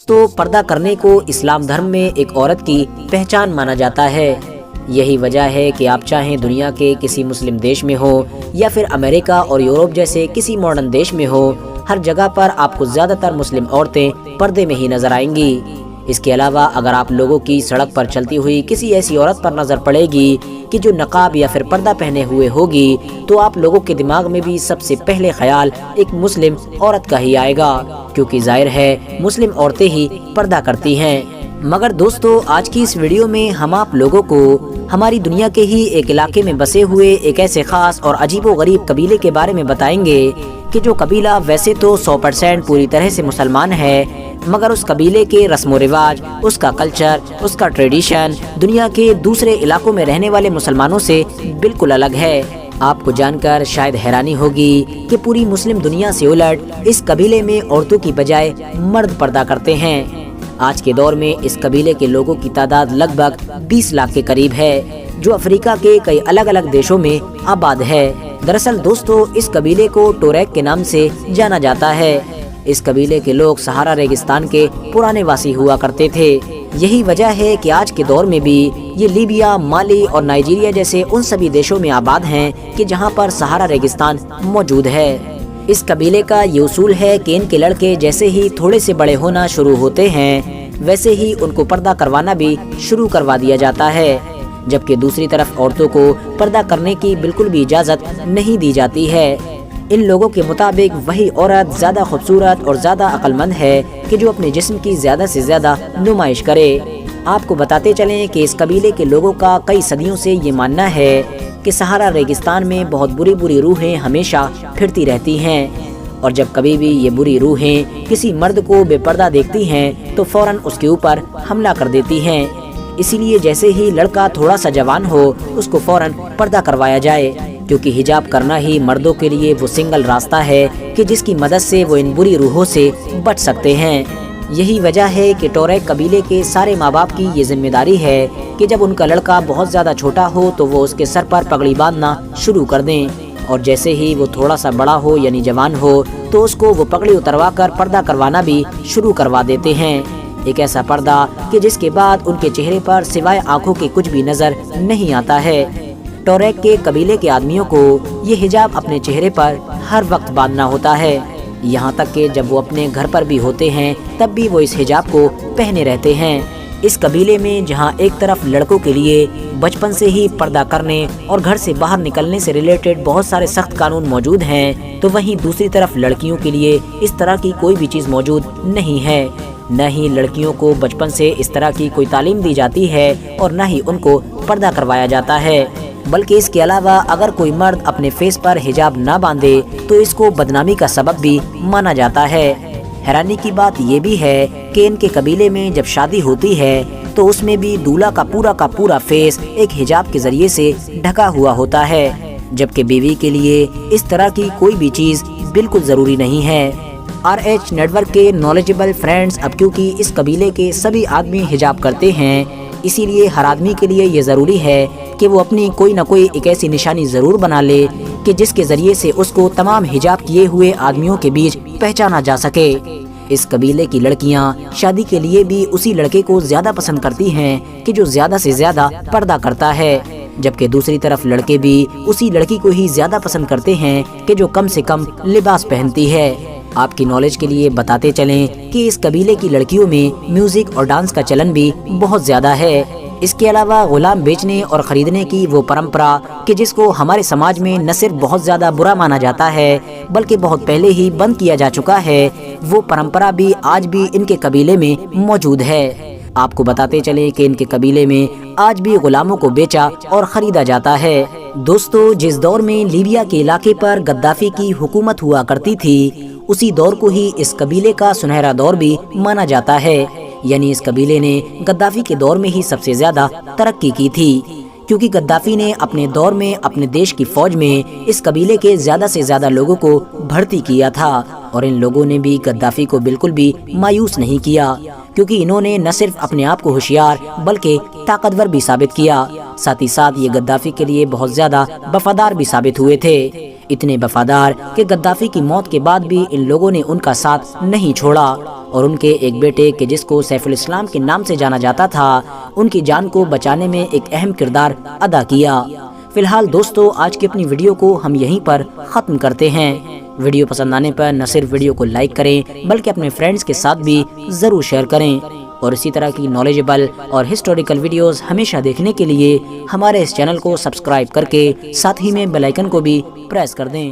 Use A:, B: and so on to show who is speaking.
A: تو پردہ کرنے کو اسلام دھرم میں ایک عورت کی پہچان مانا جاتا ہے۔ یہی وجہ ہے کہ آپ چاہیں دنیا کے کسی مسلم دیش میں ہو یا پھر امریکہ اور یورپ جیسے کسی ماڈرن دیش میں ہو، ہر جگہ پر آپ کو زیادہ تر مسلم عورتیں پردے میں ہی نظر آئیں گی۔ اس کے علاوہ اگر آپ لوگوں کی سڑک پر چلتی ہوئی کسی ایسی عورت پر نظر پڑے گی کہ جو نقاب یا پھر پردہ پہنے ہوئے ہوگی، تو آپ لوگوں کے دماغ میں بھی سب سے پہلے خیال ایک مسلم عورت کا ہی آئے گا، کیونکہ ظاہر ہے مسلم عورتیں ہی پردہ کرتی ہیں۔ مگر دوستو، آج کی اس ویڈیو میں ہم آپ لوگوں کو ہماری دنیا کے ہی ایک علاقے میں بسے ہوئے ایک ایسے خاص اور عجیب و غریب قبیلے کے بارے میں بتائیں گے کہ جو قبیلہ ویسے تو 100% پوری طرح سے مسلمان ہے، مگر اس قبیلے کے رسم و رواج، اس کا کلچر، اس کا ٹریڈیشن دنیا کے دوسرے علاقوں میں رہنے والے مسلمانوں سے بالکل الگ ہے۔ آپ کو جان کر شاید حیرانی ہوگی کہ پوری مسلم دنیا سے الٹ اس قبیلے میں عورتوں کی بجائے مرد پردہ کرتے ہیں۔ آج کے دور میں اس قبیلے کے لوگوں کی تعداد لگ بھگ 20 لاکھ کے قریب ہے، جو افریقہ کے کئی الگ الگ دیشوں میں آباد ہے۔ دراصل دوستو، اس قبیلے کو ٹوریک کے نام سے جانا جاتا ہے۔ اس قبیلے کے لوگ صحارا ریگستان کے پرانے واسی ہوا کرتے تھے۔ یہی وجہ ہے کہ آج کے دور میں بھی یہ لیبیا، مالی اور نائجیریا جیسے ان سبھی دیشوں میں آباد ہیں کہ جہاں پر صحارا ریگستان موجود ہے۔ اس قبیلے کا یہ اصول ہے کہ ان کے لڑکے جیسے ہی تھوڑے سے بڑے ہونا شروع ہوتے ہیں، ویسے ہی ان کو پردہ کروانا بھی شروع کروا دیا جاتا ہے، جبکہ دوسری طرف عورتوں کو پردہ کرنے کی بالکل بھی اجازت نہیں دی جاتی ہے۔ ان لوگوں کے مطابق وہی عورت زیادہ خوبصورت اور زیادہ عقل مند ہے کہ جو اپنے جسم کی زیادہ سے زیادہ نمائش کرے۔ آپ کو بتاتے چلیں کہ اس قبیلے کے لوگوں کا کئی صدیوں سے یہ ماننا ہے کہ صحارا ریگستان میں بہت بری بری روحیں ہمیشہ پھرتی رہتی ہیں، اور جب کبھی بھی یہ بری روحیں کسی مرد کو بے پردہ دیکھتی ہیں تو فوراً اس کے اوپر حملہ کر دیتی ہیں۔ اسی لیے جیسے ہی لڑکا تھوڑا سا جوان ہو، اس کو فوراً پردہ کروایا جائے، کیونکہ حجاب کرنا ہی مردوں کے لیے وہ سنگل راستہ ہے کہ جس کی مدد سے وہ ان بری روحوں سے بچ سکتے ہیں۔ یہی وجہ ہے کہ ٹوریک قبیلے کے سارے ماں باپ کی یہ ذمہ داری ہے کہ جب ان کا لڑکا بہت زیادہ چھوٹا ہو تو وہ اس کے سر پر پگڑی باندھنا شروع کر دیں، اور جیسے ہی وہ تھوڑا سا بڑا ہو یعنی جوان ہو تو اس کو وہ پگڑی اتروا کر پردہ کروانا بھی شروع کروا دیتے ہیں۔ ایک ایسا پردہ کہ جس کے بعد ان کے چہرے پر سوائے آنکھوں کے کچھ بھی نظر نہیں آتا ہے۔ ٹوریک کے قبیلے کے آدمیوں کو یہ حجاب اپنے چہرے پر ہر وقت باندھنا ہوتا ہے، یہاں تک کہ جب وہ اپنے گھر پر بھی ہوتے ہیں تب بھی وہ اس حجاب کو پہنے رہتے ہیں۔ اس قبیلے میں جہاں ایک طرف لڑکوں کے لیے بچپن سے ہی پردہ کرنے اور گھر سے باہر نکلنے سے ریلیٹڈ بہت سارے سخت قانون موجود ہیں، تو وہیں دوسری طرف لڑکیوں کے لیے اس طرح کی کوئی بھی چیز موجود نہیں ہے۔ نہ ہی لڑکیوں کو بچپن سے اس طرح کی کوئی تعلیم دی جاتی ہے اور نہ ہی ان کو پردہ کروایا جاتا ہے، بلکہ اس کے علاوہ اگر کوئی مرد اپنے فیس پر حجاب نہ باندھے تو اس کو بدنامی کا سبب بھی مانا جاتا ہے۔ حیرانی کی بات یہ بھی ہے کہ ان کے قبیلے میں جب شادی ہوتی ہے تو اس میں بھی دولہا کا پورا فیس ایک حجاب کے ذریعے سے ڈھکا ہوا ہوتا ہے، جبکہ بیوی کے لیے اس طرح کی کوئی بھی چیز بالکل ضروری نہیں ہے۔ RH نیٹ ورک کے نالجبل فرینڈز، اب کیونکہ اس قبیلے کے سبھی آدمی حجاب کرتے ہیں، اسی لیے ہر آدمی کے لیے یہ ضروری ہے کہ وہ اپنی کوئی نہ کوئی ایک ایسی نشانی ضرور بنا لے کہ جس کے ذریعے سے اس کو تمام حجاب کیے ہوئے آدمیوں کے بیچ پہچانا جا سکے۔ اس قبیلے کی لڑکیاں شادی کے لیے بھی اسی لڑکے کو زیادہ پسند کرتی ہیں کہ جو زیادہ سے زیادہ پردہ کرتا ہے، جبکہ دوسری طرف لڑکے بھی اسی لڑکی کو ہی زیادہ پسند کرتے ہیں کہ جو کم سے کم لباس پہنتی ہے۔ آپ کی نالج کے لیے بتاتے چلیں کہ اس قبیلے کی لڑکیوں میں میوزک اور ڈانس کا چلن بھی بہت زیادہ ہے۔ اس کے علاوہ غلام بیچنے اور خریدنے کی وہ پرمپرا کہ جس کو ہمارے سماج میں نہ صرف بہت زیادہ برا مانا جاتا ہے بلکہ بہت پہلے ہی بند کیا جا چکا ہے، وہ پرمپرا بھی آج بھی ان کے قبیلے میں موجود ہے۔ آپ کو بتاتے چلیں کہ ان کے قبیلے میں آج بھی غلاموں کو بیچا اور خریدا جاتا ہے۔ دوستو، جس دور میں لیبیا کے علاقے پر غدافی کی حکومت ہوا کرتی تھی، اسی دور کو ہی اس قبیلے کا سنہرا دور بھی مانا جاتا ہے، یعنی اس قبیلے نے غدافی کے دور میں ہی سب سے زیادہ ترقی کی تھی، کیونکہ غدافی نے اپنے دور میں اپنے دیش کی فوج میں اس قبیلے کے زیادہ سے زیادہ لوگوں کو بھرتی کیا تھا، اور ان لوگوں نے بھی غدافی کو بالکل بھی مایوس نہیں کیا، کیونکہ انہوں نے نہ صرف اپنے آپ کو ہوشیار بلکہ طاقتور بھی ثابت کیا، ساتھ ہی ساتھ یہ غدافی کے لیے بہت زیادہ وفادار بھی ثابت ہوئے تھے۔ اتنے وفادار کہ غدافی کی موت کے بعد بھی ان لوگوں نے ان کا ساتھ نہیں چھوڑا، اور ان کے ایک بیٹے کہ جس کو سیف الاسلام کے نام سے جانا جاتا تھا، ان کی جان کو بچانے میں ایک اہم کردار ادا کیا۔ فی الحال دوستو، آج کی اپنی ویڈیو کو ہم یہیں پر ختم کرتے ہیں۔ ویڈیو پسند آنے پر نہ صرف ویڈیو کو لائک کریں بلکہ اپنے فرینڈز کے ساتھ بھی ضرور شیئر کریں، اور اسی طرح کی نالجبل اور ہسٹوریکل ویڈیوز ہمیشہ دیکھنے کے لیے ہمارے اس چینل کو سبسکرائب کر کے ساتھ ہی میں بیل آئیکن کو بھی پریس کر دیں۔